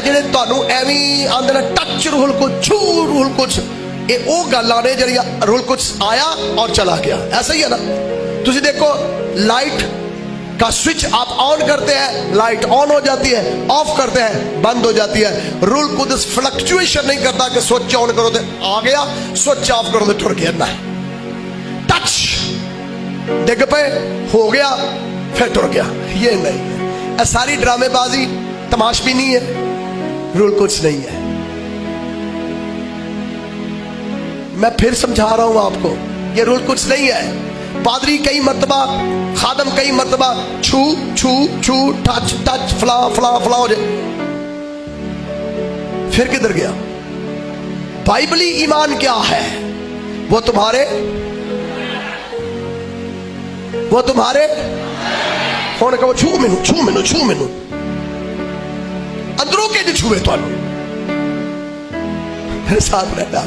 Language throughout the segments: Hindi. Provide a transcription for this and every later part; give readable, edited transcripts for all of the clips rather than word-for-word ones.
ਜਿਹੜੇ ਤੁਹਾਨੂੰ ਐਵੇਂ ਆਂਦੇ ਨੇ ਟੱਚ ਰੂਲ ਕੁਛ, ਛੂ ਰੂਲ ਕੁਛ, ये वो गल्लां ने जिहड़ियां रूल कुछ आया और चला गया। ऐसा ही है ना। तुसी देखो लाइट का स्विच आप ऑन करते हैं, लाइट ऑन हो जाती है, ऑफ करते हैं बंद हो जाती है। रूल कुछ फ्लक्चुएशन नहीं करता कि स्विच ऑन करो तो आ गया, स्विच ऑफ करो तो टुर गया ना। टच डिग पे हो गया फिर टुर गया, ये नहीं है। सारी ड्रामेबाजी तमाशबीनी है, रूल कुछ नहीं है। मैं फिर समझा रहा हूं आपको, ये रूल कुछ नहीं है। पादरी कई मरतबा, खादम कई मरतबा छू छू छू, टच टच, फला फला फला हो जाए, फिर किधर गया? बाइबली ईमान क्या है? वो तुम्हारे होने का वो छू मैनू, छू मैनू, छू मैनू अंदरों के जो छूए तो मेरे साथ रहना।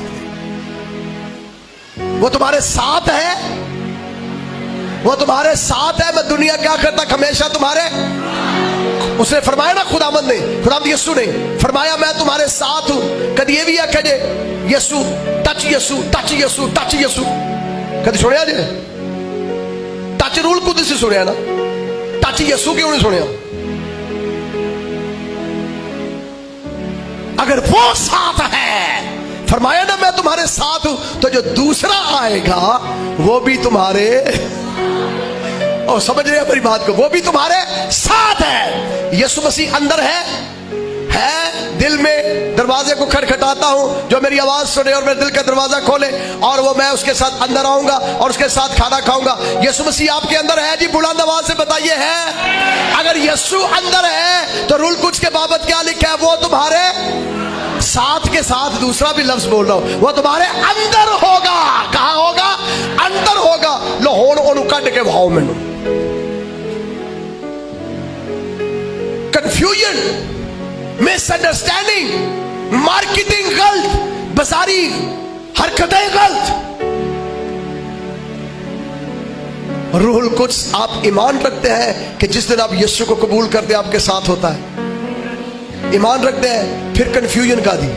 वो तुम्हारे साथ है, वो तुम्हारे साथ है। मैं दुनिया क्या करता हमेशा तुम्हारे, उसने फरमाया ना, खुदावंद ने, खुदावंद यीशु ने फरमाया मैं तुम्हारे साथ हूं। कभी ये भी आख्या जे यीशु टच, यीशु टच, यीशु टच, यीशु कभी सुनिया जे? टच रूल कुछ से सुनिया ना, टच यीशु क्यों नहीं सुनिया? अगर वो साथ है, फरमाया ना मैं तुम्हारे साथ हूं, तो जो दूसरा आएगा वो भी तुम्हारे, और समझ रहे हैं मेरी बात को, वो भी तुम्हारे साथ है। यीशु मसीह अंदर है दिल में। दरवाजे को खटखटाता हूं, जो मेरी आवाज सुने और मेरे दिल का दरवाजा खोले, और वो मैं उसके साथ अंदर आऊंगा और उसके साथ खाना खाऊंगा। यीशु मसीह आपके अंदर है जी? बुलंद आवाज से बताइए है। अगर यीशु अंदर है तो रूल कुछ के बाबत क्या लिखा है? वो तुम्हारे साथ के साथ दूसरा भी लफ्ज बोल रहा हूं, वो तुम्हारे अंदर होगा। कहां होगा? अंदर होगा। लो हुण ओनू कट के भाओ मैनू। कंफ्यूजन, मिसअंडरस्टैंडिंग, मार्केटिंग गलत, बाजारी हरकतें गलत। रूल कुछ आप ईमान रखते हैं कि जिस दिन आप यीशु को कबूल करते हैं आपके साथ होता है, ईमान रखते हैं, फिर कंफ्यूजन का दी।